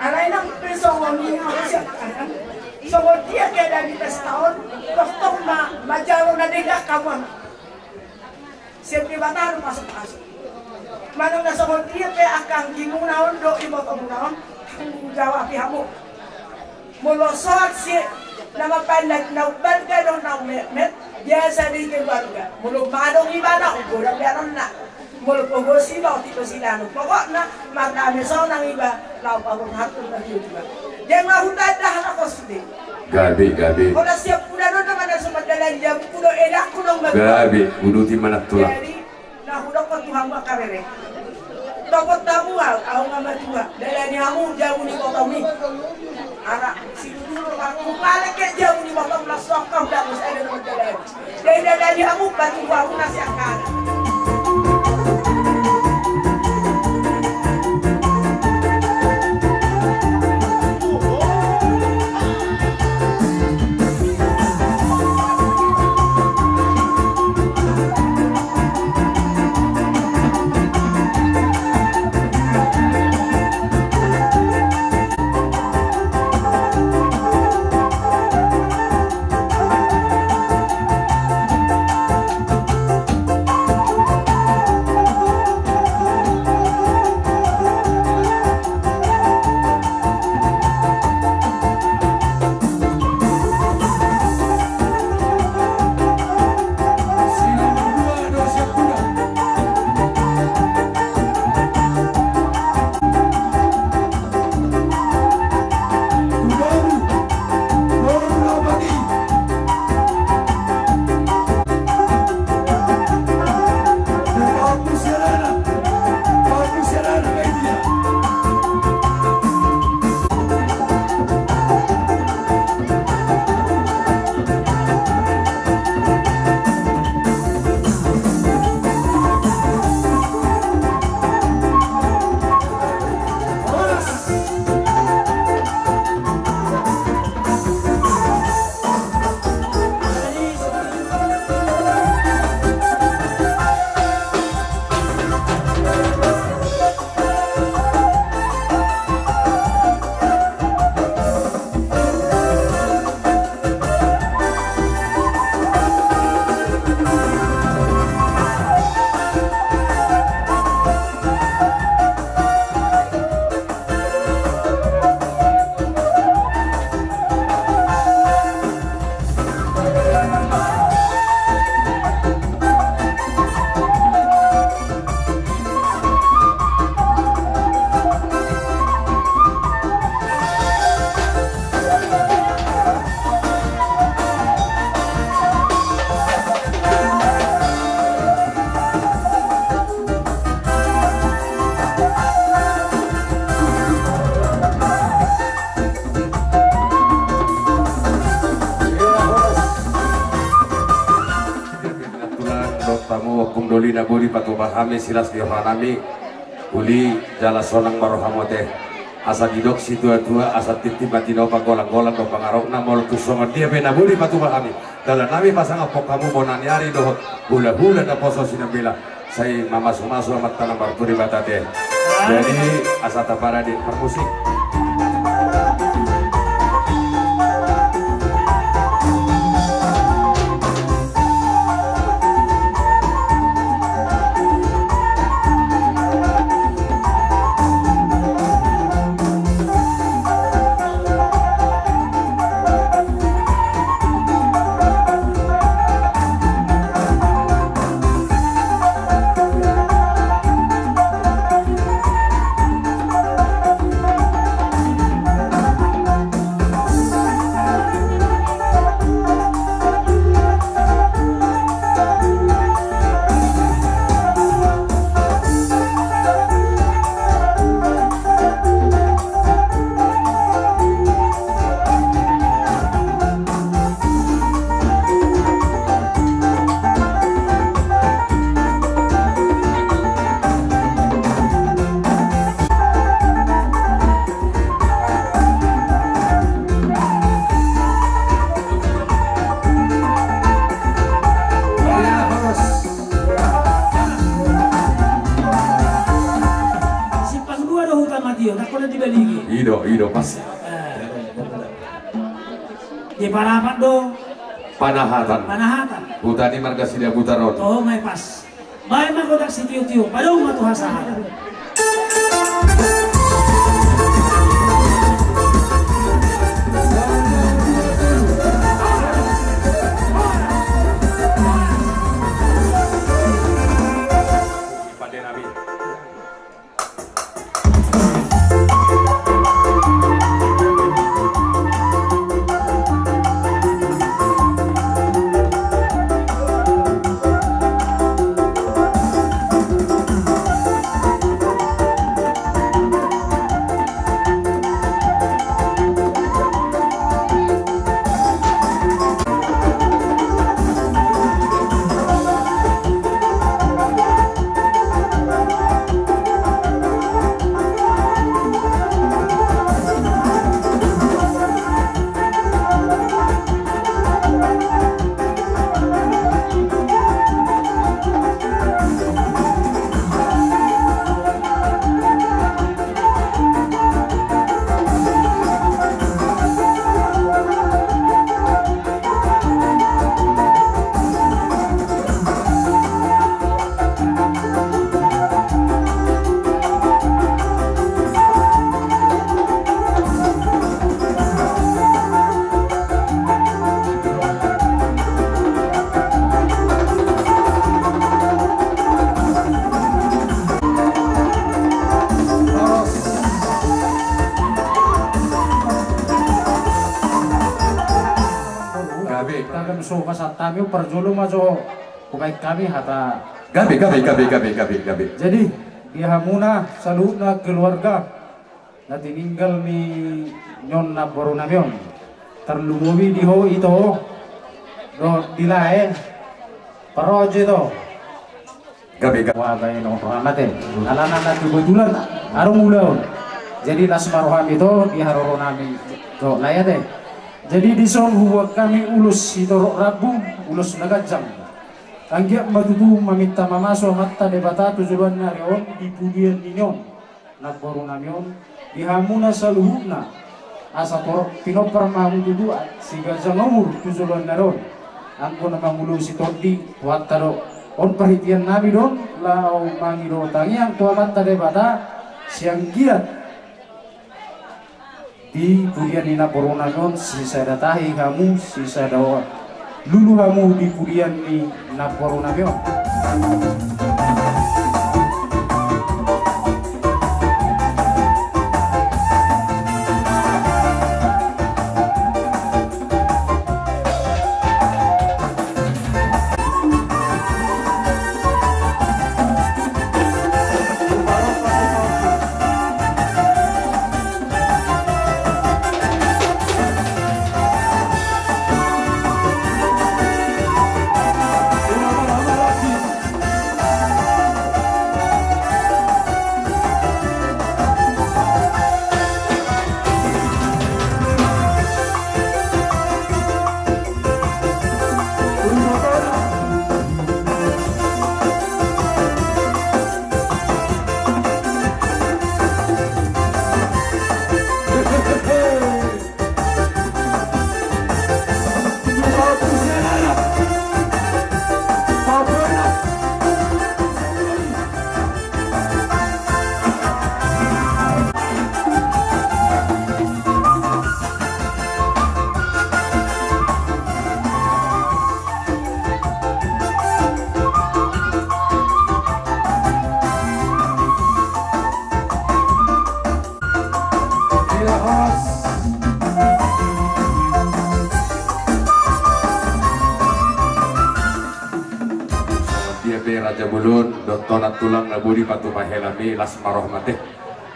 Aray nang pesongon niya siya kanan. So dia kaya di tahun, doktor na majalo na dia kawan. Siyempre bataro masuk. Manong nasa dia kaya akang gimunahon do ibot omunahon. Jawab pihamu. Mulosot si nama pandat na barga do na met biasa di ke barga. Mulu madong ibana ugoda biaron na. Mulu pogosi ba tipo silano. Pokokna marami so nang iba law pagong hatun na juga. Dia mahutad dah ako sudi. Gabi. Kalau siap kuda no naman na sumadalan jam kudo enak kuno mag. Gabi, kudu ti manak tulak. Jadi nah kudo ko tuhang makarere. Tokot tamu au nga matua. Dalani hamu jauh ni kota ni. Ara si dulu aku balik ke jauh ni kota lah sokong dah mus ada no dalan. Dalani hamu batu hamu nasi akan. Dolina buri patu bahami silas diohanami uli jala sonang marohamote asa didok situa tua asa titi batino pagolang-golang do pangarokna mol kusongan dia bena buri patu bahami dalam nami pasang apok kamu bonaniari do hula-hula da poso sinabila saya mamas-masu amat tanam barturi batate jadi asa tapara di permusik. Ido pas. Di Parapat dong. Panahatan. Butani marga Sidia Butaron. Oh, may pas. Baik mah kodak si tiu-tiu. Padong mah Tuhan sahaja. Kami perjulu majo kukai kami hata Gabi. jadi dia hamuna salutna keluarga na tininggal ni nyon na baru namion terlumuwi di ho ito do dilae paroje to Gabi. wabay no rahmate alana na kebetulan arung ulaw jadi lasmaroham itu di haroro nami to layate. Jadi di son huwag kami ulus itoro rabu ulus nagajang. Anggiak matutu mamita mamaso matta debata tujuan narion di pudian ninyon. Nagboru namion di hamuna saluhuna asa torok pinopar mamututu si gajang umur tujuan naron. Angko na mangulus itodi wataro on perhatian nabi don lau mangiro tangi ang tua matta debata siang giat di pudian ina corona non sisa datahi kamu sisa dawa lulu kamu di pudian ni na corona yon. Raja Bulun, Dotonat Tulang Nabudi Patu Mahelami Lasmaroh Mateh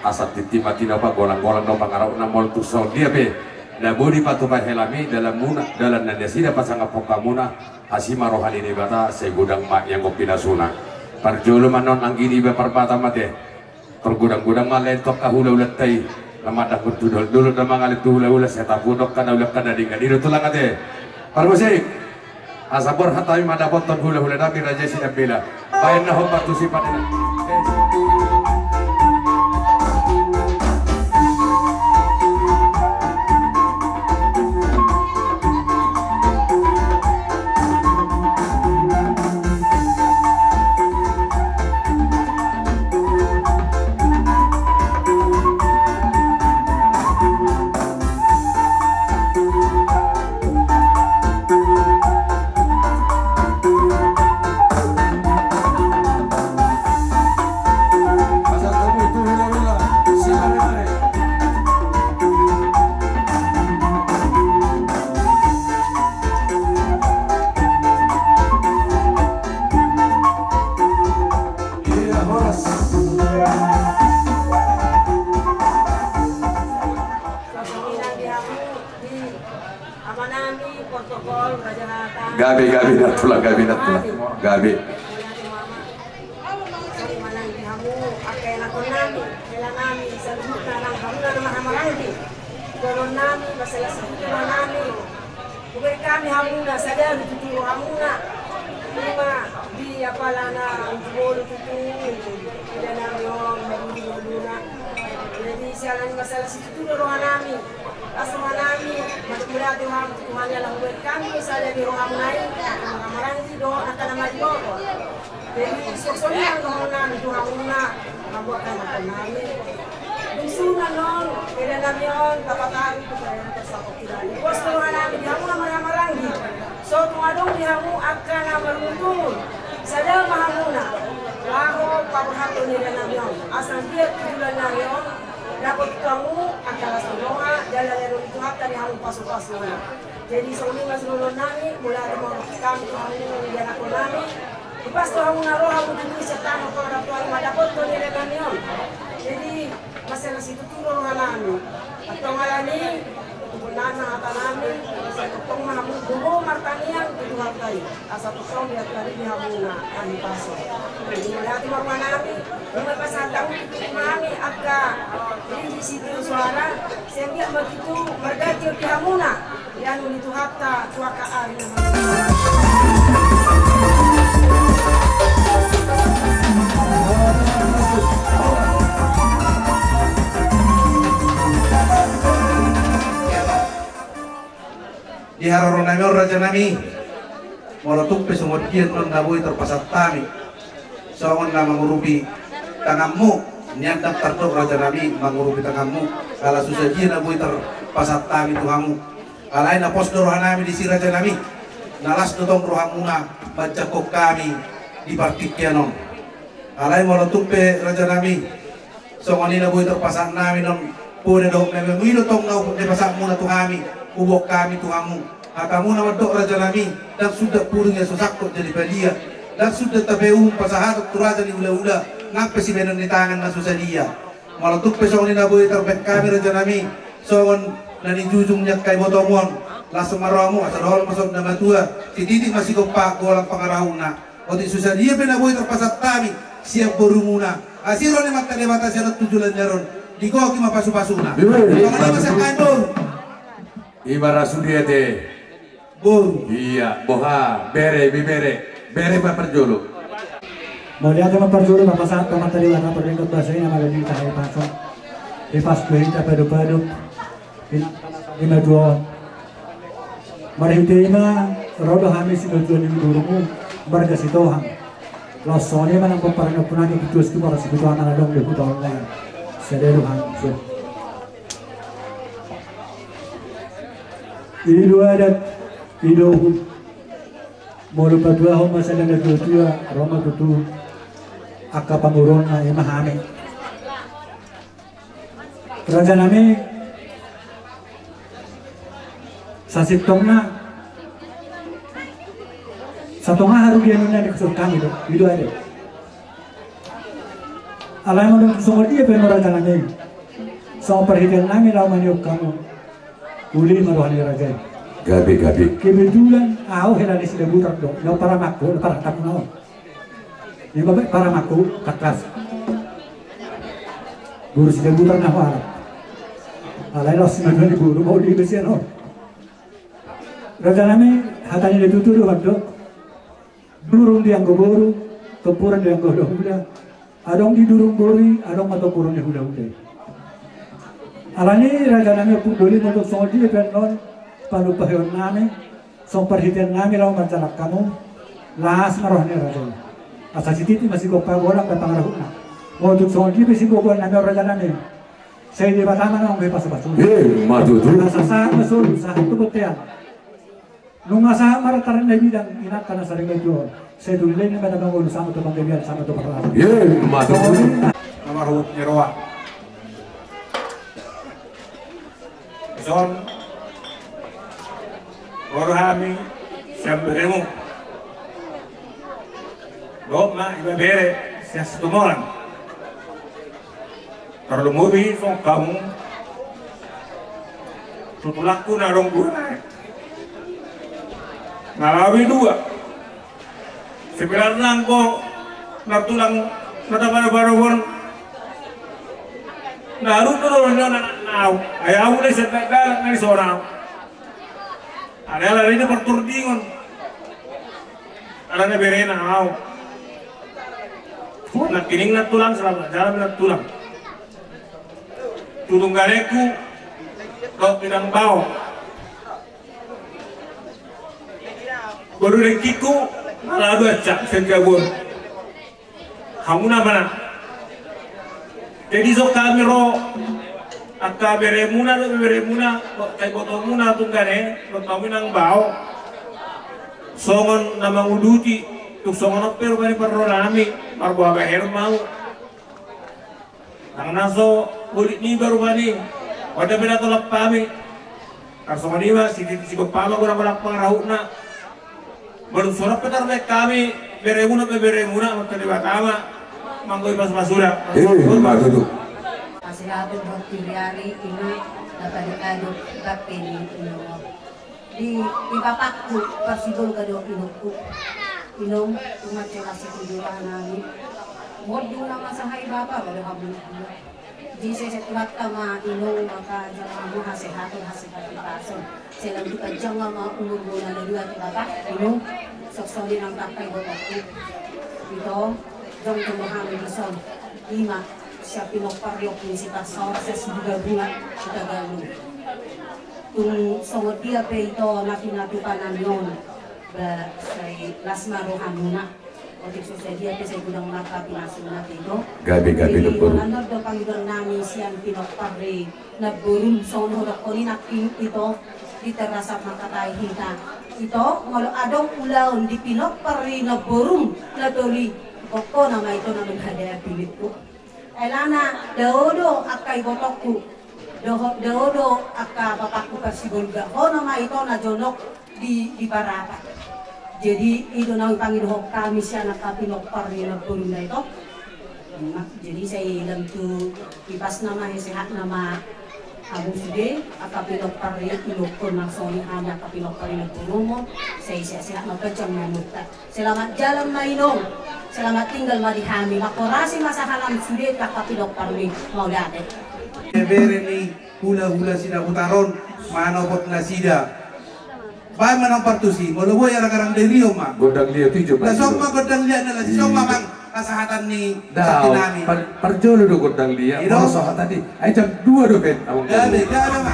Asat Titi Matina Pak Golang-golang no Pangarau Namol Tusau dia be Nabudi Patu Mahelami dalam muna dalam nandesida pasang apokamuna Asima rohani ni bata segudang mak yang kopina suna Parjulu manon anggini be perpata mate pergudang-gudang malentok kahula ulat tai lamadak bertudul dulu nama ngalit hula-hula seta pudok kana ulat kana dingin itu tulang ate parmusik asabor hatami madapot ton hula-hula nabi raja sinabila bayan na hong patusipan nila Gabi natula. Gabi. Bukan kami hamuna sadar tutu hamuna lima di apalana bolu tutu dan namion berduna jadi sialan masalah situ rohan nami asma nami mudah Tuhan yang buat kami sadar di rohan nai amaran di do akan maju jadi sosoknya rohan nami Tuhan hamuna membuatkan nami Sunan non, kaya namion kapatari ko kaya nakasakot kilala. Bos tulungan namin, di ako na maramarangi. So, tumadong di ako agka na maruntul. Sa daw mahamuna, laho papahato nila namion. Asang dia tujulan namion, dapat kamu agka sulunga, dala lero itu hata ni ako pasok-pasok na. Jadi, sa uling masulungan namin, mula rin mga kami tuhamuna ni anak ko namin. Ipas to ako na roh, ako dito sa tanong ko na tuwang madapot ko nila namion. Jadi, masalah situ turun ngalami atau ngalami kebenaran hata nami atau mahamu dulu martanian itu hartai asal tusong dia tadi dihabuna ani paso jadi melihat marwan nami rumah pasatang mami agak di situ suara sehingga begitu bergajir dihabuna yang itu hatta tuakaan di hararon nami raja nami molotuk pesumot kian non nabui terpasat tami songon na mengurupi tanganmu niat daftar tok raja nami mengurupi tanganmu kalau susah kian nabui terpasat tami tuhamu alain na pos rohan nami di si raja nami nalas dotong rohamuna bancakok kami di partik kianon alain molotuk pe raja nami songon ni nabui terpasat nami non pune dong nami wilo tong nau de pasak muna tuhami ubok kami tuhamu akamu nama dok raja nami dan sudah purungnya sosakot jadi balia dan sudah tabeum pasahat turaja ni ula-ula ngapa si benar di tangan na susadia malatuk pesong ni naboy terbek kami raja nami songon nani jujungnya kay botomon langsung maramu asal masuk nama tua si titik masih kopak golang pangarahuna oti susadia benaboy terpasat kami siap berumuna asiro ni mata siarat tujulan jaron digoki mapasu-pasuna pangalima masa kandung Ibarat sudiate bor iya boha bere baper jolo Moliate maparjolo mapasat matali wana perlingkot basay na magaling tayo pasok ipas kuhinta paduk-paduk inaduon marihitema rodo hami sinutuan yung durumu barga sitohang losone man ang pamparanap po natin ituas ko para sikutuhan na nadong liputahon na sadeluhan so ilu adat ilu mulu padua ho masalah na tutua roma tutu akka panguron na imahami raja nami sa sitong na sa tunga harugian na dikusur kami do ilu adat alay mo nung sungod iya pero raja nami sa perhitian nami lawan yung kamu uli maruhan ni raja gabi kebetulan aku helali sila burak dong no para makku para tak no ni babak para makku kakas guru sila burak na harap alay los na ni guru mau di besian no raja nami hatani le tuturu hando durung diang goburu kepuran diang godohula adong di durung gori adong mato purun di hula-hula alani raja nami pudoli untuk songdi penon panupahion nami song perhitian nami law mancanak kamu lahas marohni raja asa sititi masih ko pagolang dan pangarahuna mo untuk songdi besi ko nami raja nami saya di batama nang be pasu-pasu maju tu asa sa masul sa tu betian nung asa marataran na bidang inat kana saring medyo saya dulu ni pada bangun sama tu panggebian sama tu perlahan maju nomor hut nyeroa son Orhami samberemu Goma iba bere siya tumoran kalau mobi song kamu tutulakku na rong guna ngalawi dua sebenarnya ko natulang natabarabarawan naruto na nanaw ayaw na sa dagat na isorang ada ini perturdingon ada na berena aw nakining na tulang selama jalan na tulang tulunggareku kau pinang bau baru rekiku malah dua cak senjabun hamuna mana jadi so kami ro akka beremuna kay botomuna tunggane lo kami nang bau songon nama uduti tuk songon pero bani parro nami marbo aga her mau nang naso kulit ni baru bani wada beda tolak pami karsongon iwa si pama kurang balak pangrahuna baru sorap petar mek kami beremuna matali batama manggoy pas masura matutu Asirado Hortiriari ini dapat dikado batin ini di bapakku persidol kado inokku inom umat celasi kujuran nami modul nama sahai bapak pada habis di sesuatu kama inom maka jangan muha sehat pason selang juga jangan mau umur bulan dua bapak inom seksoli nang takai bapakku itu jong kemuhan bison 5 siya pinokparyok ni si Pasor sa Sibugabunga sa Tagalog. Kung sungod dia pa ito na pinatupanan yon ba sa Lasma Rohamuna o tikso sa dia pa sa gudang mata pinasunat ito. Gabi na puro. Ano daw pangidol namin siyang pinokpary na burum sa unhurok ko ni naking ito di terasap makatay hita. Ito, ngalo adong ulaon di pinokpary na burum na toli. Koko nama ito na maghadaya pilit ko. Elana, daodo akay botokku, daodo akka bapakku persigolga. Ho nama ito na jonok di barata. Jadi itu na ipangidohok kami siya nakapinokpar na purun na ito. Jadi saya ilang tu ipas nama sehat nama Abu Sude, akapinokpar na ilokon ng soni hanya akapinokpar na purun mo. Saya sehat mapajang mamuta. Selamat jalan mainong. Selamat tinggal madihami. Makorasi masahalam sudah kakapilok parmi mau date. Bere ni hula-hula sida utaron manopot na sida. Ba manang partusi, molobo ya orang-orang dari ma. Godang liya tujuh. La soma godang liya na la soma mang kasahatan ni sakinami. Parjolo do godang liya. Mau sohat tadi. Ay jam 2 do ben. Gabe ma.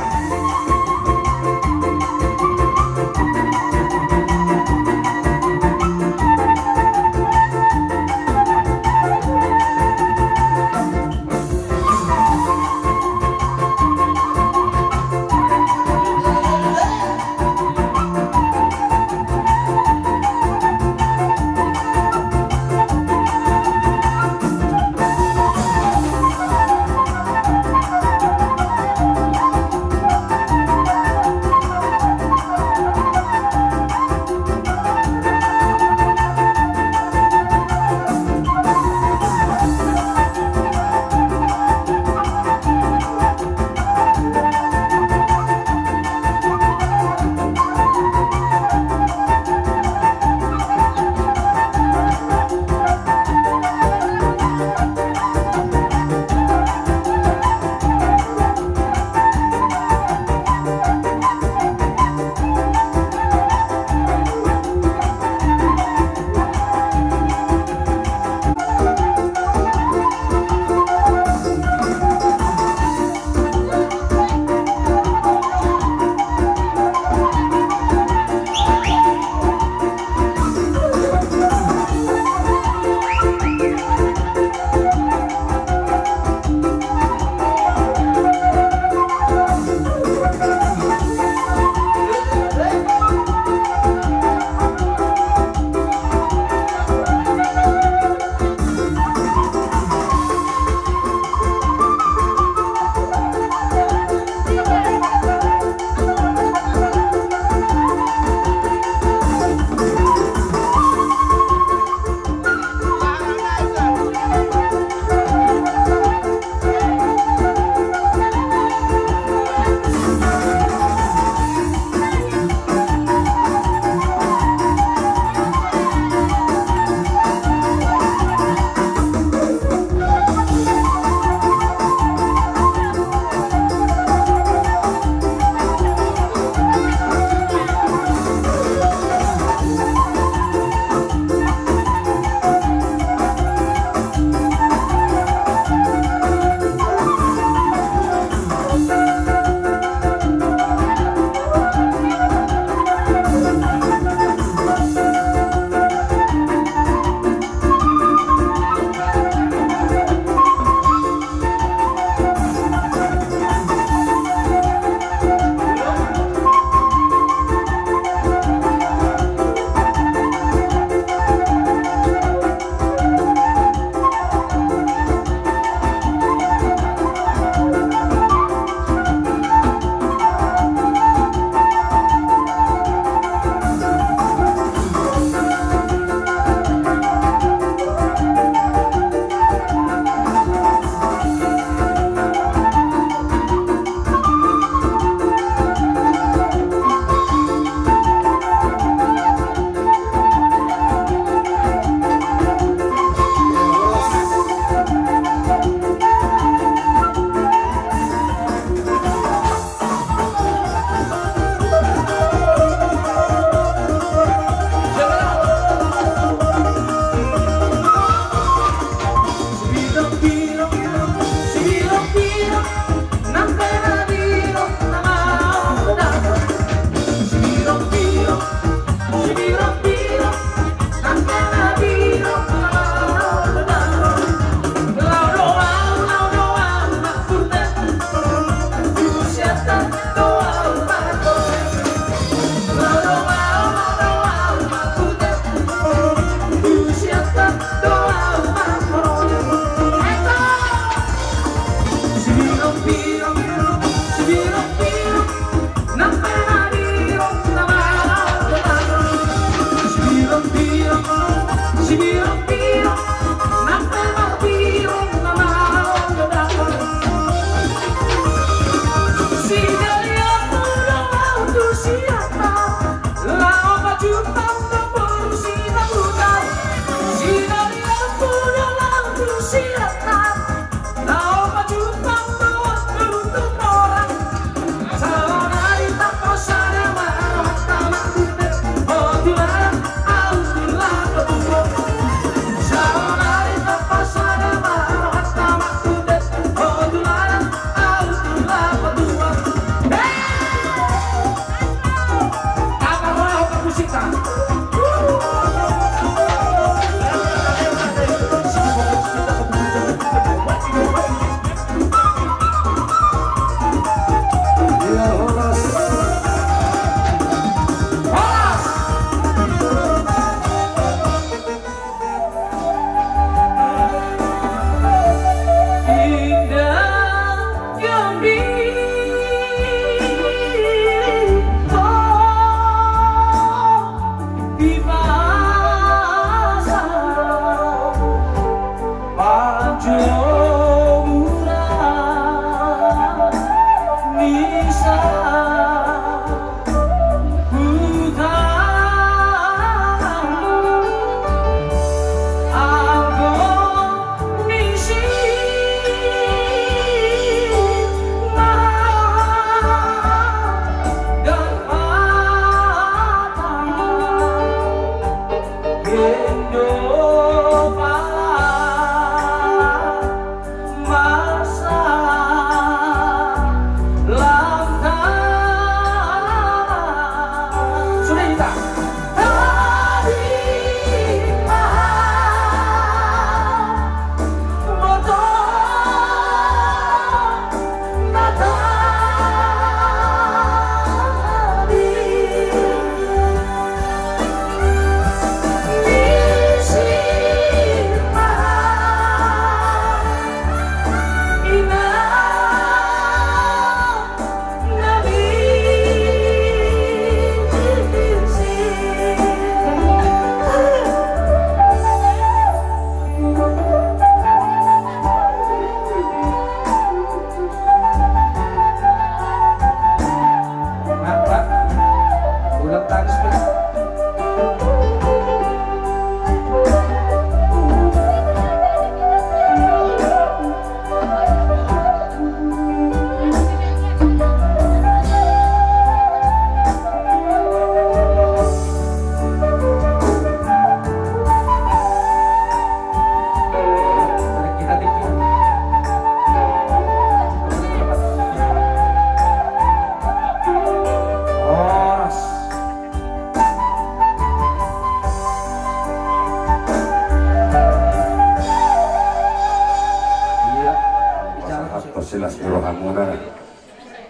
Silas rohamuna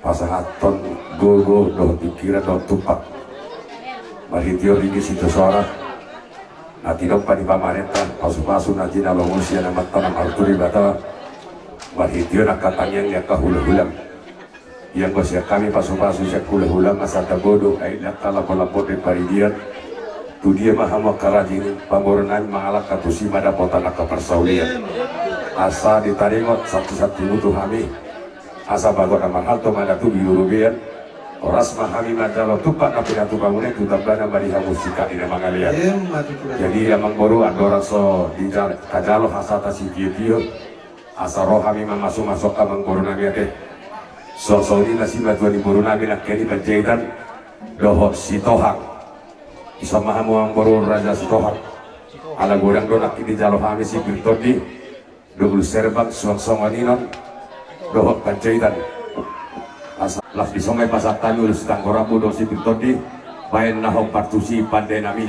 pasahaton gogo do pikiran do tupak mahitio ringi situ sorak natino pani pamarenta pasu-pasu najina longusia nama tanam arturi bata mahitio nakatanyang ya kahula-hulam yang gosya kami pasu-pasu siya kula-hulam asata bodo ay nakala polapo de paridian tu dia mahama karajin pamoronan maalak katusi mada potan akaparsaulian asa ditaringot satu-satu mutu kami asa bagot amal halto mana tu biurubian oras mahami madalo tupak napi natu bangunan tu tabbana mariha musika ina mangalian jadi amang boru andora so di kajalo hasata si tio asa roh kami masuk amang boru nami ate so di nasi batuan di boru nami nak kini penjahitan doho si tohang isa mahamu amang boru raja si tohang ala gorang do nak di jalo kami si birtodi double serbak suang-suanginon dohok panjaitan las di songai pasar tanul sedang korabu dosi bitodi bayan nahong partusi pandai nami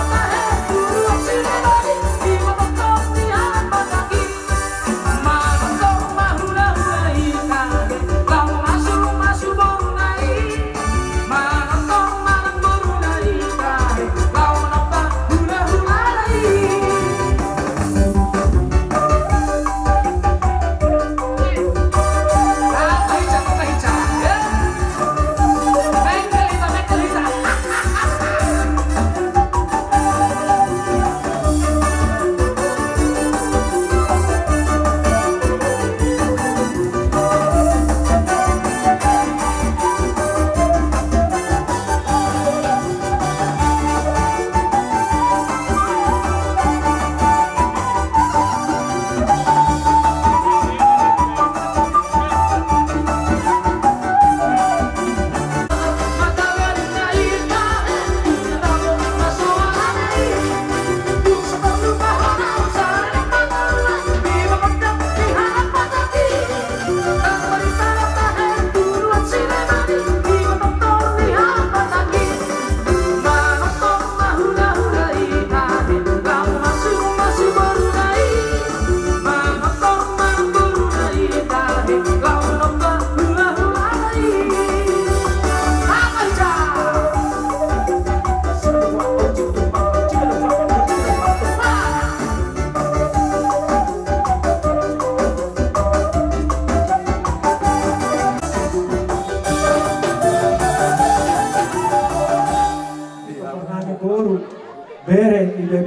Bye.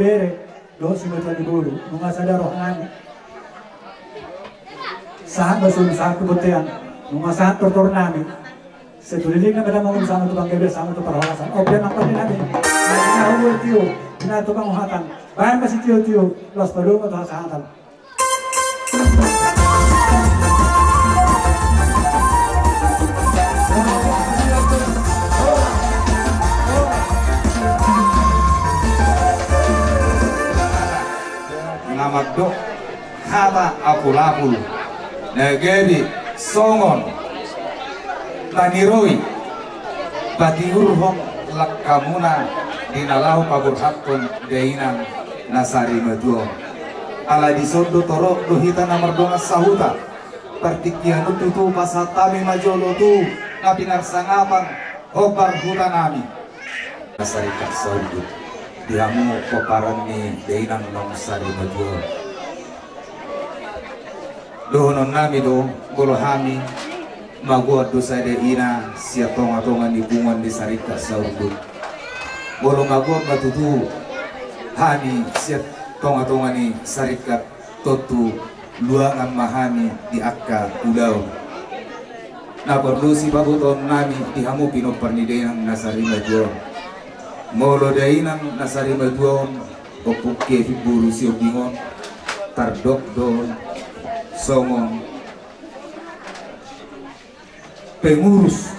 bere do si betul di bulu nunga sadar roh nami saat basul saat kebutian nunga saat tortor nami setuliling na kada mong sama tukang gebe sama tu perhalasan open ang panin nami na uwe tiyo na tukang uhatan bayan kasi tiyo los padung atau sahatan Magdo hata apul-apul nagedi songon taniroi batiurhom lakkamuna dinalahu paburhatun deinan nasari maduo ala disondo torok dohita namardonga sahuta partikian tutu pasatami majolo tu napinar sangapan hobar hutanami nasari kasaudut diamu koparan ni deinan nong sari majuo dohonon nami do golohami maguat dosa deina sia tonga-tonga ni bungan di sarika saudut bolo maguat batutu hani sia tonga-tonga ni sarika totu luangan mahani di akka ulau na perlu si babuton nami dihamu pinopar ni deinan nasari majuo molo dainan nasari maduon opuke buru sio bingon tardok don songon pengurus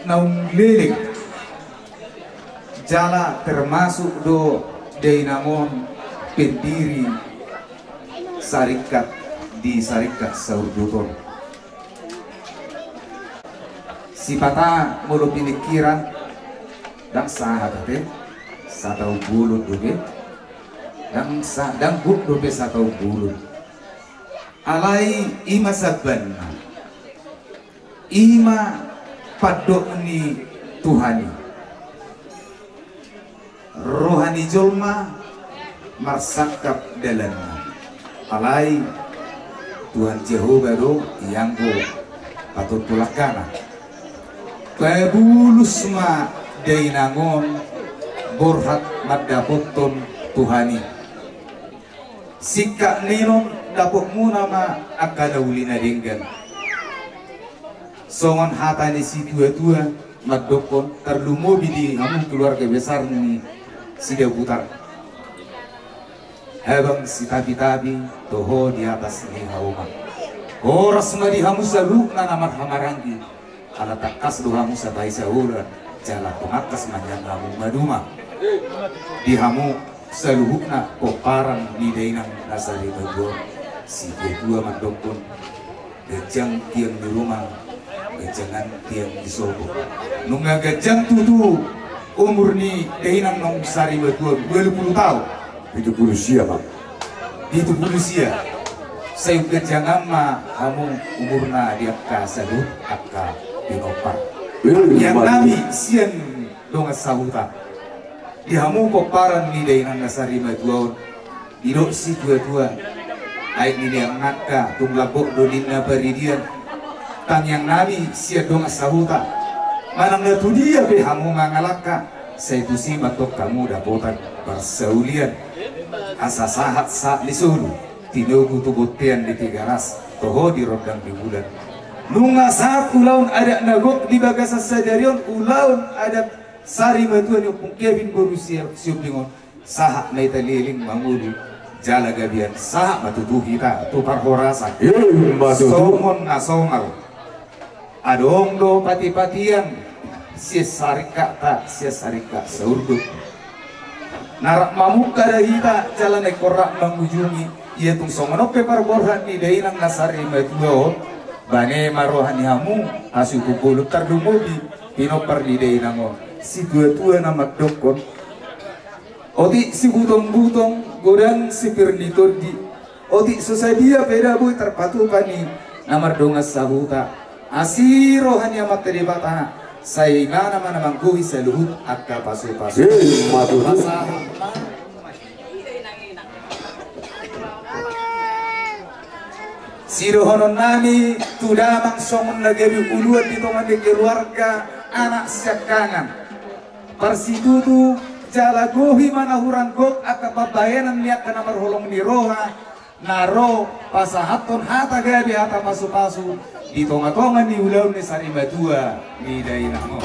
naung lelik jala termasuk do dainamon pendiri sarikat di sarikat sauduton sipata molo pinikiran dan sahabat satau bulut dobe dan guk dobe satau bulut alai ima sabanna ima padokni Tuhani rohani jolma marsakap dalanna alai Tuhan Jehovah do yang go patut tulakana pebulus ma dainangon borhat madapotton Tuhani sikka ninon dapok muna ma akadauli na dinggan songon hatani si tua-tua madokon terlumobi di hamu keluarga besar ni sida putar habang si tabi-tabi toho di atas ni hauma horas ma di hamu saluk na namat hamarangi ala takas do hamu sabai sauran jala pengakas manjang hamu maduma di hamu seluhukna koparan di dainang nasari maduo si kedua mandokon gejang tiang di rumah gejangan tiang di sobo nunga gejang tutu umur ni dainang nong sari maduo 20 tahun 70 siapa 70 sia saya gejangan ma hamu umurna di akka salut akka pinopar yang nami sian donga sahuta di hamu koparan ni dainan nasari maduon idok si tua-tua aik ni yang nakka tunglabok dodina baridian tang yang nami sian donga sahuta manang na dia be hamu mangalaka saya tu si matok kamu dapotan bersaulian asa sahat sa lisulu tinogu tubutian di tiga ras toho di rodang di bulan nunga saat ulaun ada nagok di bagasa sadarion ulaun ada sari matuan yung Kevin Borussia siupingon sahak na italiling mangudu jala gabian sahak matutu kita tupar horasa somon na songal adong do pati-patian siya sarika ta siya sarika saurduk narak mamuka dahita jalan ekorak mangujungi iya tung songono pepar borhan ni dainang nasari matuan bane marohani hamu hasil kukulut tardumubi pinopar di dainango si tua-tua nama dokon oti si butong-butong godang si pernito di oti susadia peda boy terpatu pani namar dongas sahuta asiro hanya materi bata sainga nama namangkui seluhut akka pasu-pasu sirohonon nami tudamang songon lagi uluan di tongan di keluarga anak sekangan persitutu jalagohi manahurang gok aka babayanan liak kana marholong ni roha naro pasahaton hata gabi hata pasu-pasu di tonga-tonga ni ulau ni sarima dua ni dainamo.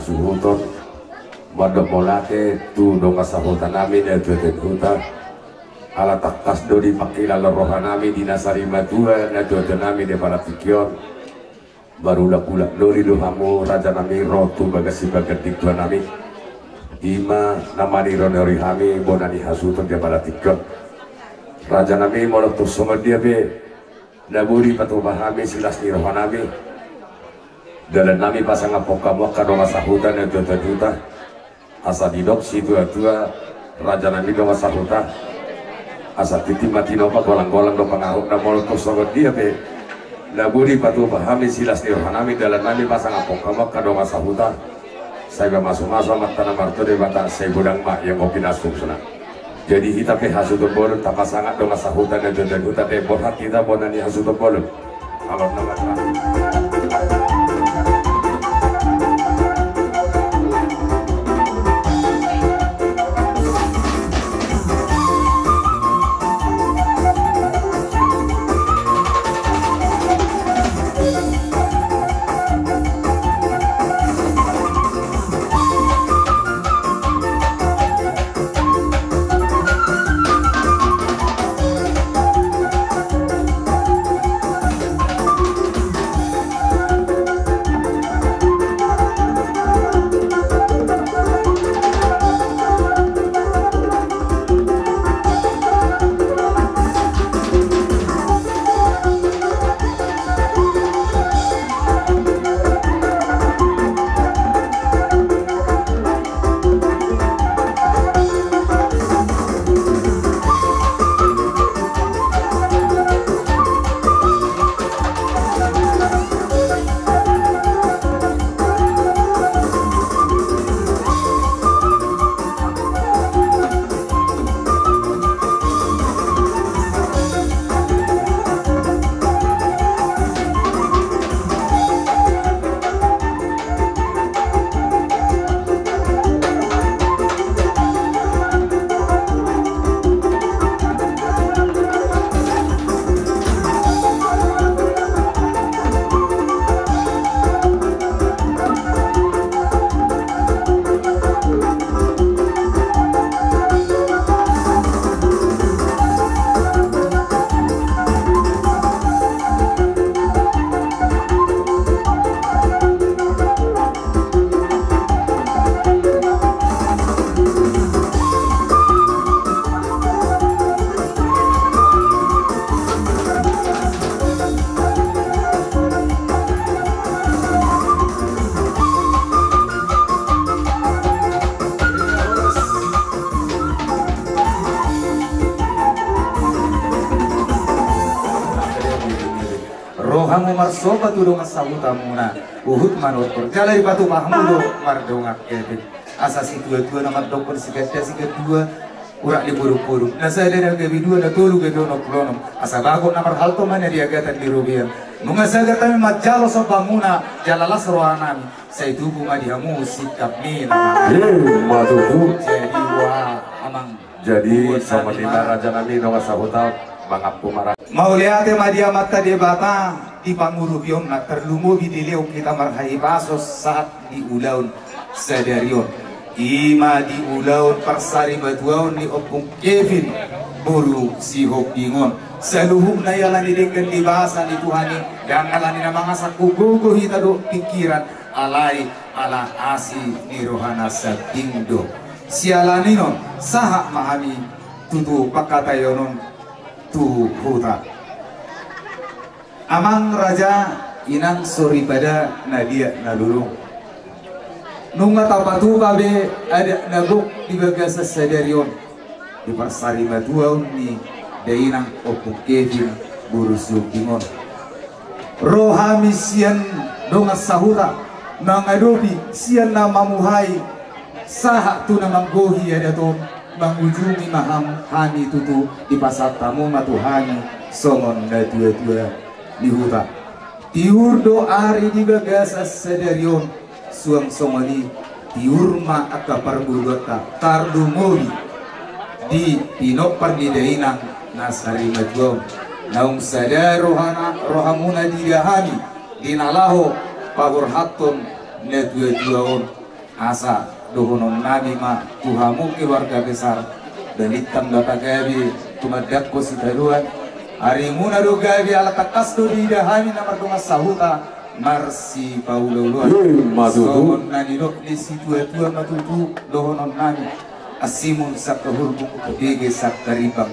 suhuton madamolate tu dong kasahutan nami dan hutan ala takas do dipakila rohan nami dinasari matua na tuan nami de para pikion barulah pula lori dohamu raja nami rotu bagasi bagat diklan nami ima namani ronori hami bonani hasuton dia pada tikot raja nami molok tusongan dia be naburi patu bahami silas ni rohan nami dalam nami pasang apoka moka dong sahutan yang juta-juta asa didok situ tua raja nami dong sahutan asa titi mati nopa golang-golang do pengaruh na molok tusongan dia be naburi patu bahami silas ni rohan nami dalam nami pasang apoka moka dong sahutan saya masuk-masuk amat tanah marto de bata saya budang mak yang kopi nasuk sana jadi kita pe hasudon bolon tak pasangan dong sahutan dan juta-juta de borhat kita bonani hasudon bolon kalau nama rohamu marsoba tu dong sahuta muna uhut manot perjala di batu mahmudo mardongak kete asa si tua nama dokter si kedua urak di buru-buru na saya dari gabi dua na tolu gabi ono kronom asa bago namar halto mana dia gatan di rubian nunga saya gatan majalo so bamuna jalalas rohanami saya tubuh madihamu sikap ni nama matutu jadi wah amang jadi sama lima raja nami dong sahuta bangap pumara mau lihat madia mata dia bata di pangurubion nak terlumu bidileu kita marhai pasos saat di ulaun sadarion ima di ulaun persari batuaun di opung Kevin buru si hopingon seluhuk na yalan didekan di bahasa di Tuhani dan alani na mga sakugugo hita do pikiran alai ala asi ni rohana sa tingdo sialaninon saha mahami tutu pakatayonon tu huta amang raja inang sori pada nadia nalurung nunga tapatu babe ada nabuk di bagasa sadarion di persari matuaun ni dainang opuk kevin burusu kingon rohami sian donga sahuta nangadobi sian nama muhai saha tu namang gohi ada to mangujungi maham hani tutu di pasar tamu matuhani songon na dua-dua di huta tiur do ari di bagasa sadarion suang songoni tiurma aka parbudota tardumori di pinopar di dainang nasari majom naung sadar rohamuna di dahani di nalaho pagurhatun na dua-duaon asa dohonon nabi ma tuhamu keluarga besar dan hitam dapat gabi tumadak ko si taruan hari muna do gabi ala takas do di dahani namar dunga sahuta Marsi Paulo Sohon nanidok di situ tua matutu lohonon nani asimun sakahul buku kedege sakaribang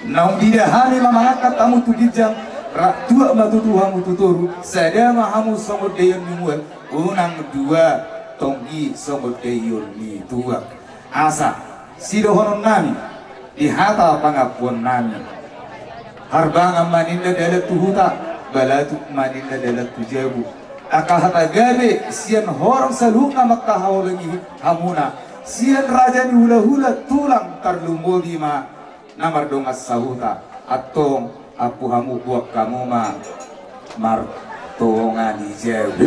naum tidak hani mamangkat tamu tujijang rak tua matutu hamu tuturu sadama hamu songod deyon nimuel unang dua tonggi songod deyon ni tua asa sidohonon nami di hata pangapuan nami harbanga maninda dalat tuhuta balatu maninda dalat tujabu akahata gabe sian horang salunga makkahawalangi hamuna sian raja ni hula-hula tulang tarlumodi ma namar dongas sahuta atong apu hamu buak kamu ma martonga di jabu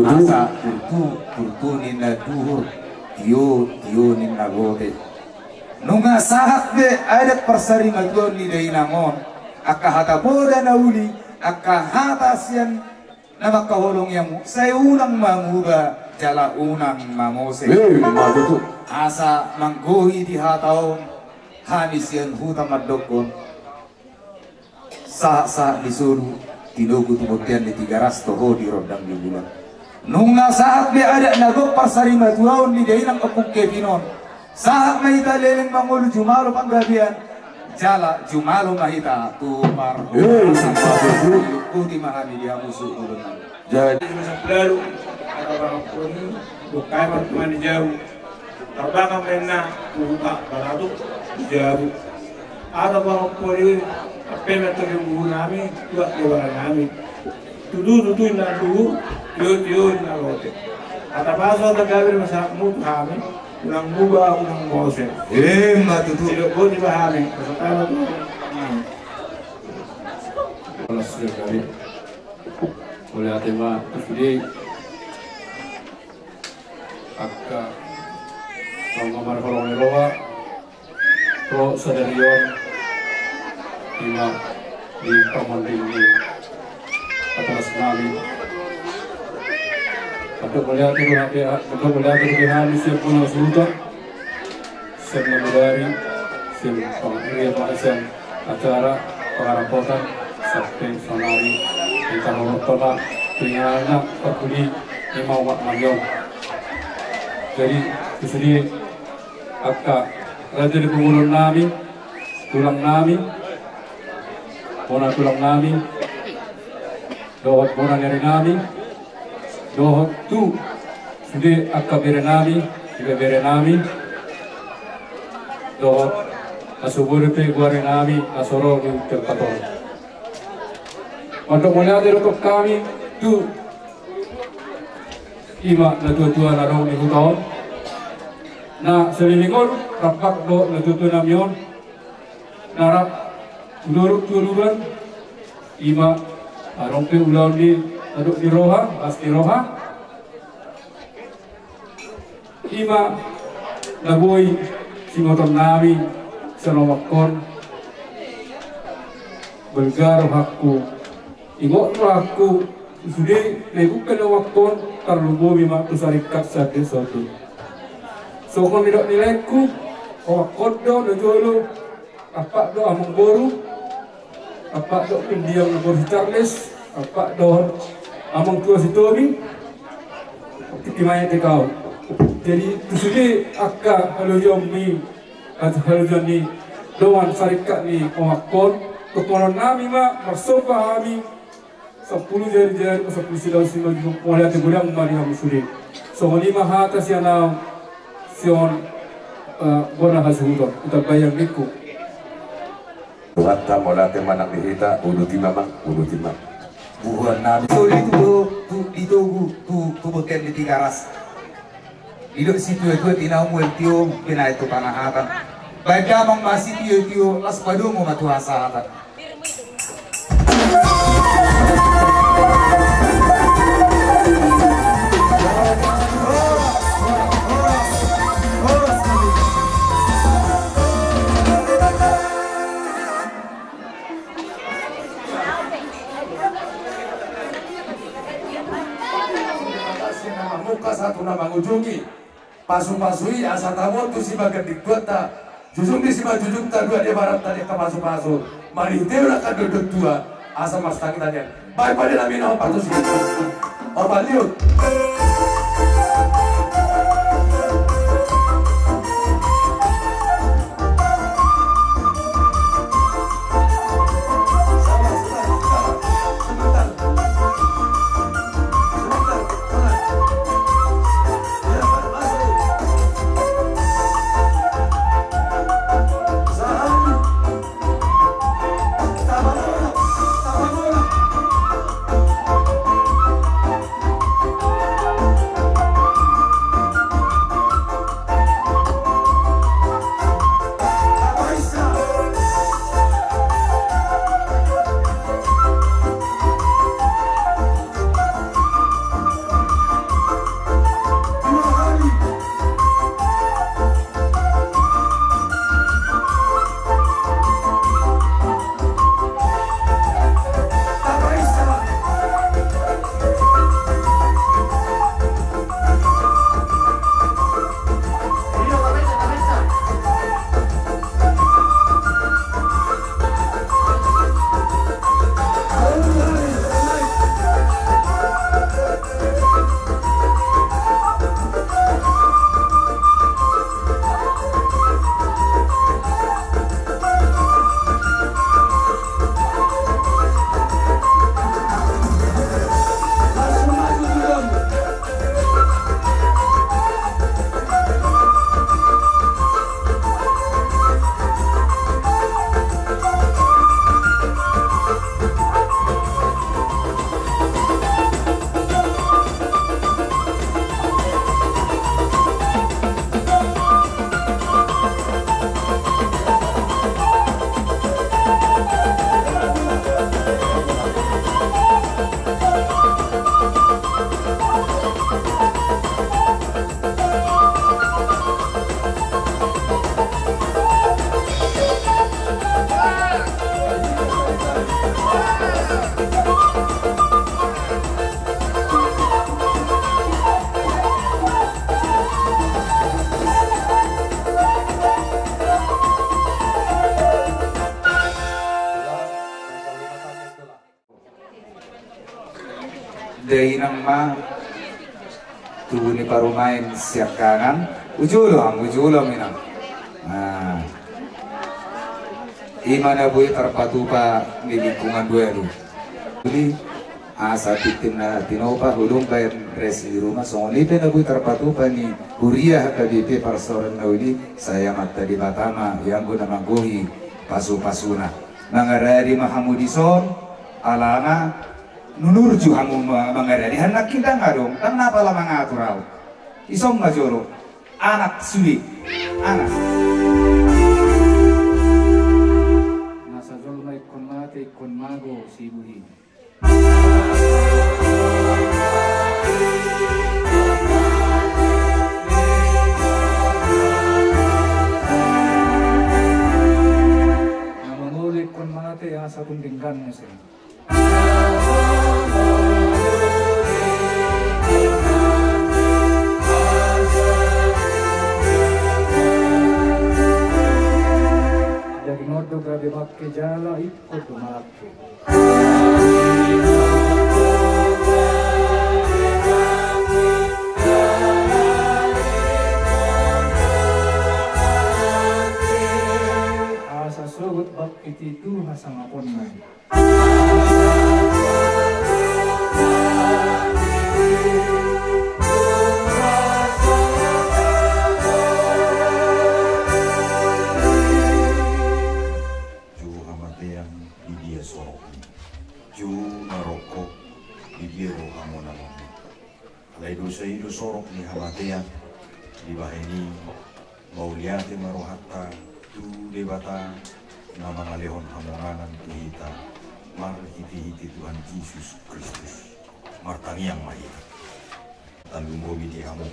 asa turtu nina duhur tio nina gote nunga sahak be adat persari matuan ni dainangon akahata boda nauli akahata sian nama kaholong yang saya unang manguba jala unang mamose asa manggohi di hataon hanis yang huta madokon sah disuruh tinugu tumutian di 300 toho di rodang di bulan nunga saat be ada nagok pasari matuaon di dainang kepuk kevinon saat mahita leleng mangulu jumalo panggabian jala jumalo mahita tupar di mahami dia musuh ulun jadi lalu ada pun bukai pertemuan jauh terbang kena buka baladu jauh ada orang pun apa metode nami buat orang nami tudu na tudu tio na lote ada bahasa tergabir masa mut kami ulang buba ulang mose matutu tidak boleh dipahami pertama tu kalau sudah kali oleh atema today akka panggamar kolong roha pro sadarion ima di pamanding di atas nami atau melihat kebenaran siap punya sultan siap dari siap pengirian pasien acara pengharapan sampai sonari kita menonton penyanyi peduli lima umat mayong jadi di sini akka raja di pengulun nami tulang nami bona tulang nami dohot bona dari nami dohot tu sudah akka bere nami juga bere nami dohot asubur pe guare nami asoro di terpator untuk melihat rokok kami tu ima na tua na rong ni hutaon na selilingol rapak do na tutu namyon narap tuluruk-tuluran ima arong pe ulaw ni aduk di roha pasti roha ima naboy singoton nami sa lomakon belgaro hakku ingot aku sudah nebukan waktu terlalu bima tu sarikat satu satu. So kami dok nilaiku, waktu do dojolo, apa do among boru, apa do pindiam nabor Charles, apa do among tua si Tobi, timanya tekau. Jadi tu sudah akka halu jomi atau halu joni doan sarikat ni waktu ketuanan nami ma bersopa kami. 10 jari-jari ko 10 silaw-silaw yung wala ti gulang mali ang musulim. So kung lima hata siya na siyon bona hasudo ito bayang niku. Tuhatta mola te manang dihita ulu timamang buhan nabi so itu tu boten di 300 idok situ itu tinau muel tio pina itu panahatan badamang masih tio las padumo matuhasa hatan satu nama ujungi pasu-pasui asa tamu tu si bagan di kota jujung di si jujung ta dua di barat tadi ke pasu-pasu mari teu lah kan duduk dua asa mas tangi tanya Vai pada namin ako patos. Orbaldiut. Dari nama tubuh ni parumain siap kangen ujulo minang. Nah, imana boy terpatupa di lingkungan gue lu. Jadi asa titim na tinopa hulung bayar resi di rumah. Soalnya itu na boy terpatupa ni kuriah KDP parsoran nauli saya mata di Batama yang gue nama gohi pasu-pasuna. Nangarari Mahamudison alana nunurju hamu mangarari hendak kita ngadong kan napa lah mengatur au isom majoro anak sulit anak nasa jol mai kon mate kon mago sibuhi namangulit kon mate yang sa kundinggan mo siya. Dari ngodo grabe makke jala ikut malake. Asa sogot bak itu hasang akon man. Seidu sorok ni hamatea di bahini mauliate marohata tu debata nama ngalehon hamonganan kita mar hiti Tuhan Yesus Kristus martani yang mahir talumbo di hamu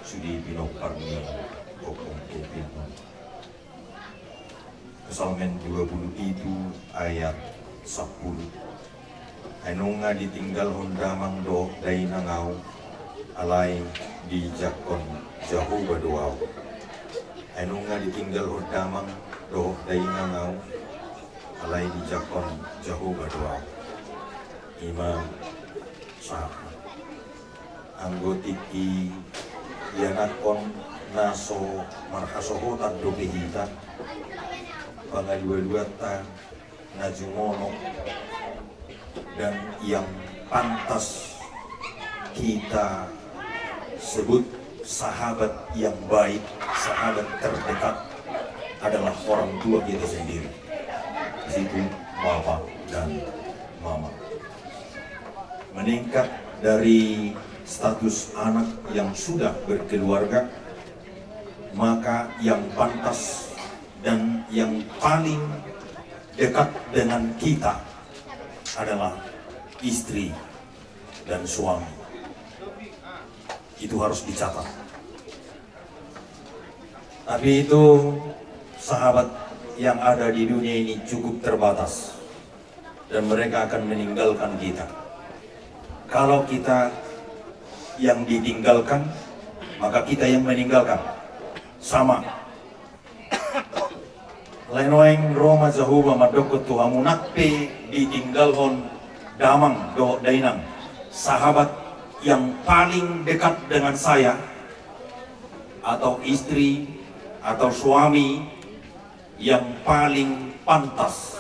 sudi pinopar ni kopong kepin Kesalmen 20 itu ayat 10 Enunga ditinggal hondamang do dai nangau alai di jakon jauh berdoa. Enunga ditinggal hondamang do dai nangau alai di jakon jauh berdoa. Ima sama anggotiki yanakon naso marhasoho tando pehita pangadua-duata najumono dan yang pantas kita sebut sahabat yang baik, sahabat terdekat adalah orang tua kita sendiri. Di situ bapak dan mama. Meningkat dari status anak yang sudah berkeluarga, maka yang pantas dan yang paling dekat dengan kita adalah istri dan suami. Itu harus dicatat. Tapi itu sahabat yang ada di dunia ini cukup terbatas dan mereka akan meninggalkan kita. Kalau kita yang ditinggalkan, maka kita yang meninggalkan. Sama. Lain-lain Roma Zahuba madokot Tuhamu nakpe ditinggalkan damang do dainang. Sahabat yang paling dekat dengan saya atau istri atau suami yang paling pantas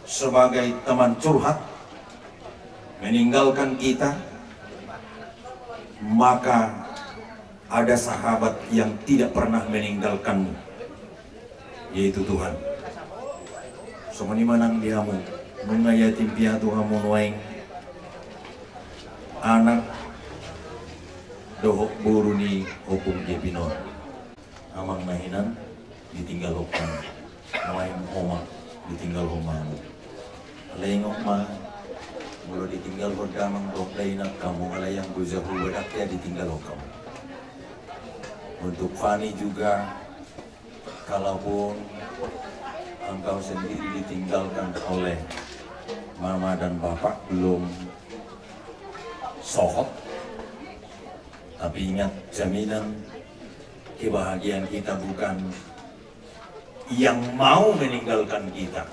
sebagai teman curhat meninggalkan kita, maka ada sahabat yang tidak pernah meninggalkanmu, yaitu Tuhan. Semani manang dihamu mengayatim piatu hamu nuaing anak dohok buruni hukum jebinon amang nahinan ditinggal hukum nuaing oma ditinggal hukum lengok ma mula ditinggal berdamang doklainak kamu alayang buzahu badaknya ditinggal hukum. Untuk Fani juga, kalaupun engkau sendiri ditinggalkan oleh mama dan bapak belum sohot, tapi ingat jaminan kebahagiaan kita bukan yang mau meninggalkan kita.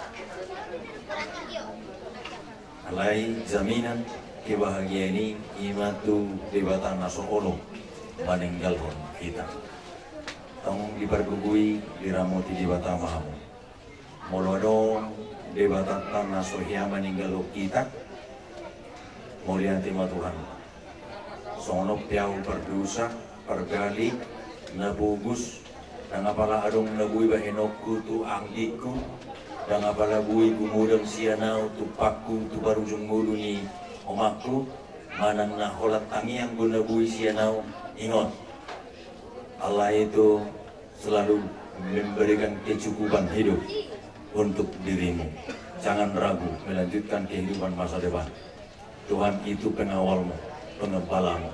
Alai jaminan kebahagiaan ini imatu debatan nasoolo meninggalkan kita. Tong dipergugui diramoti debata mahamu. Molodong debatan nasohia meninggal kita. Mulia tema Tuhan. Sonop piau berdosa, pergali, nabugus, dan apalah adong nabui bahenokku tu angdiku, dan apalah bui gumudang sianau tu pakku tu barujung mulu ni omakku, manang na holat tangi yang guna bui sianau, ingat. Allah itu selalu memberikan kecukupan hidup untuk dirimu. Jangan ragu melanjutkan kehidupan masa depan. Tuhan itu pengawalmu, pengembalamu.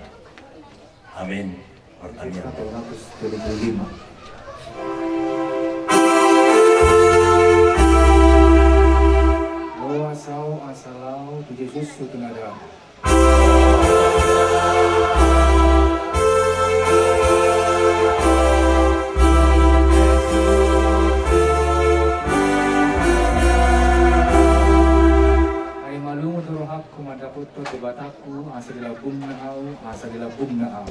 Amin. Pertanyaan 175. Doa sau asalau tu Yesus sutunada. Kumadaputo debataku asa dilabung na au asa dilabung na au.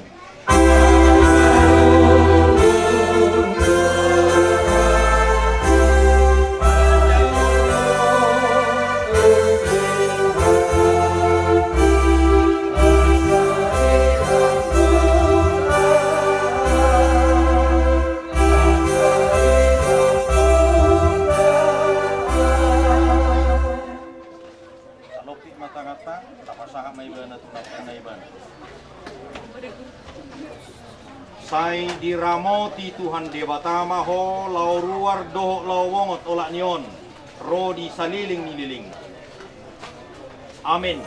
Sai diramoti Tuhan debatama ho lau ruar dohok lau wongot olak nion ro di saliling nililing. Amin.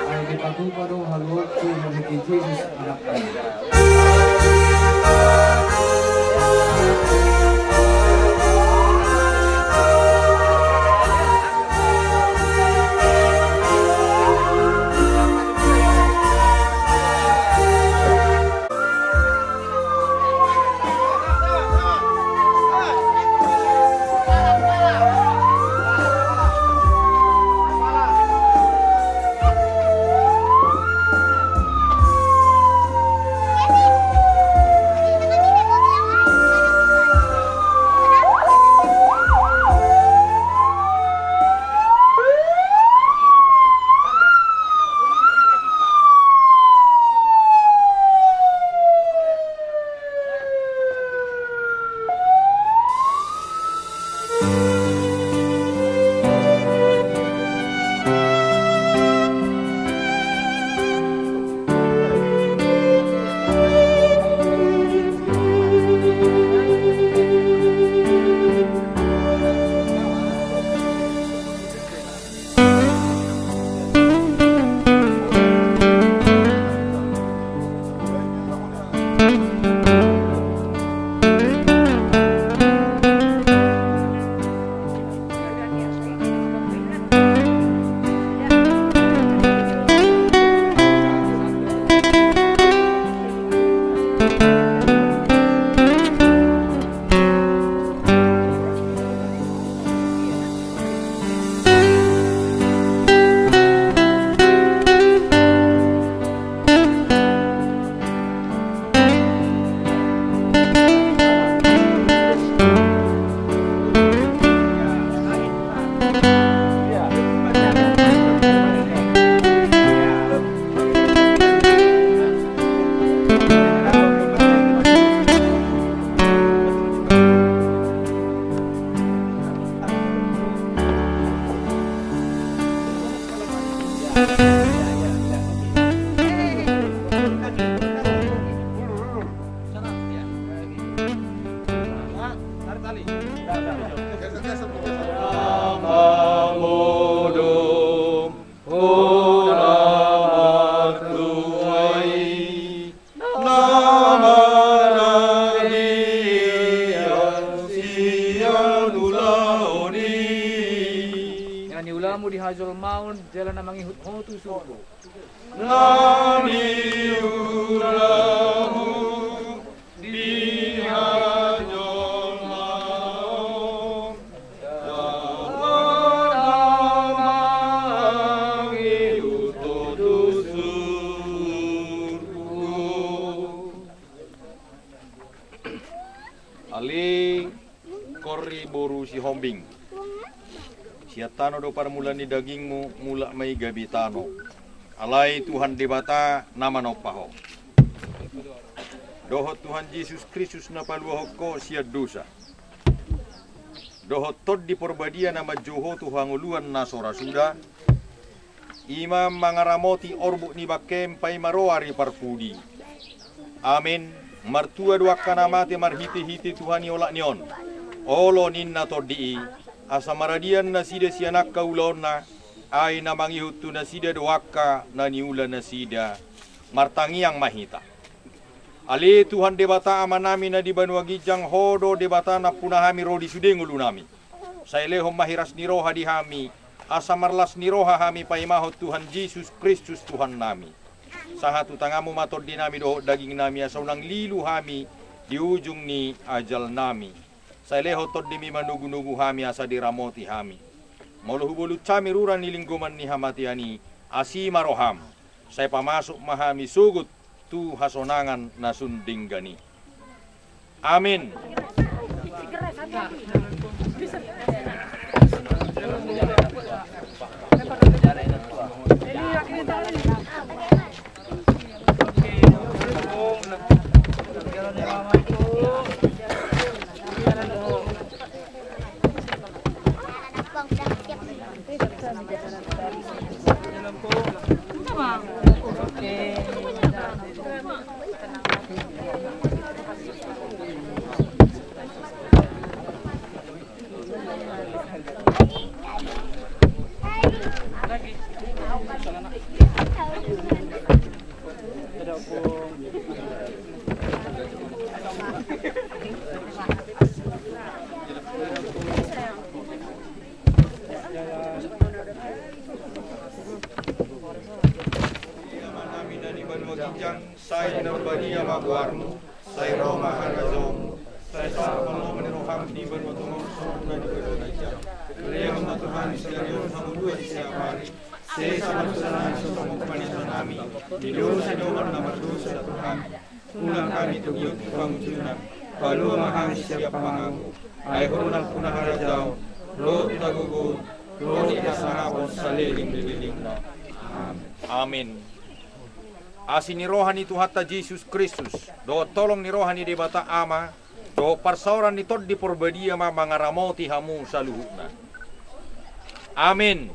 Ay dipatupa do haluot ko memiliki Jesus anak Allah. Ali kori boru si hombing. Siatano do parmulani dagingmu mula mai gabitano. Alai Tuhan debata nama no paho. Dohot Tuhan Yesus Kristus na paluahoko siya dosa. Dohot tod di porbadia nama Joho Tuhan uluan nasora suda. Imam mangaramoti orbu ni bakem pai maroari parpudi. Amin. Martua dua kanamate marhiti-hiti Tuhani olak nion. Olo ninna toddi asa maradian nasida sianak kaulona ay namangi hutu nasida doaka naniula nasida martangi yang mahita. Ali Tuhan debata amanami na di Banua Gijang hodo debata na punahami rodi sudeng ulu nami. Sailehom mahiras niroha di hami asa marlas niroha hami paimahot Tuhan Yesus Kristus Tuhan nami. Sahatu tangamu matod di nami doho daging nami asa unang lilu hami di ujung ni ajal nami. Saileho tod dimi manugu-nugu hami asa diramoti hami. Mauluhubulu cami ruran nilingguman ni hamatiani asi maroham. Saya pamasuk mahami sugut tu hasonangan nasunding gani. Amin. Saya nabadi amaguarmu, saya Roma Harazom, saya Sarpano meneroham di berwatungong na di berwatungong. Kaliang matuhan sekalian hamudua di siang hari. Saya sama kesalahan sesama panitan kami. Di dosa doang nama dosa Tuhan. Ulang kami tugiut pangujunan. Palu mahami siap pangaku. Ay korunal punah harajau. Lo tagugut. Lo ikasahapon saliling-liling na. Amin. Asi ni rohani Tuhan ta Yesus Kristus, do tolong ni rohani di bata ama, do parsauran ni tod di porbadia ma mangaramoti hamu saluhutna. Amin.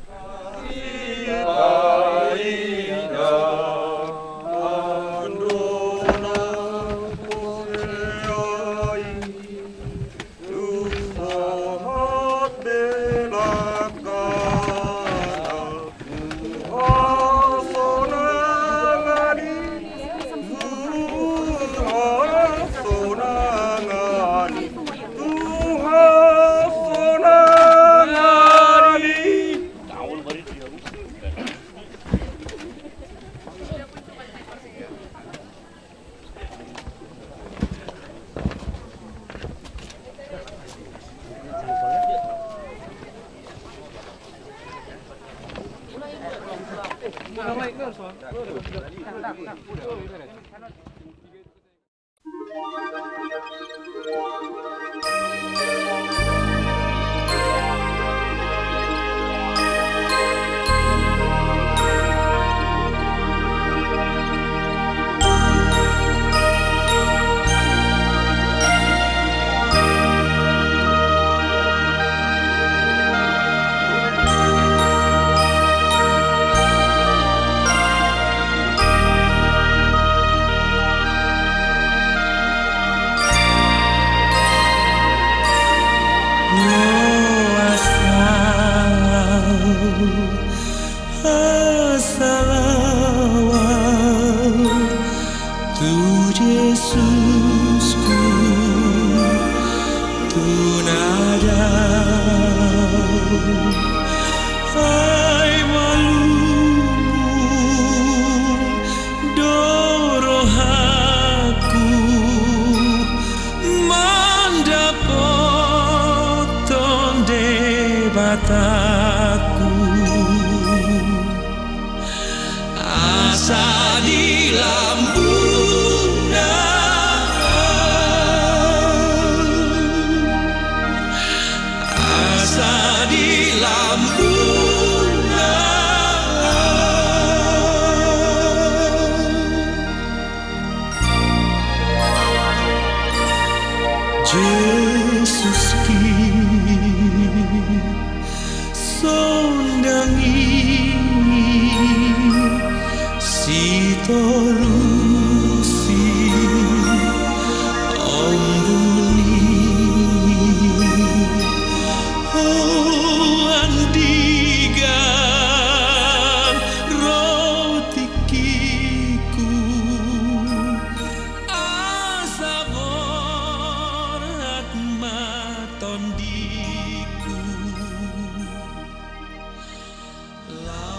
bataku, asa di lambung asa di lambung Yesus ki sondangi si tolusi ombuni oh andigan rotikiku asabor atmatondiku la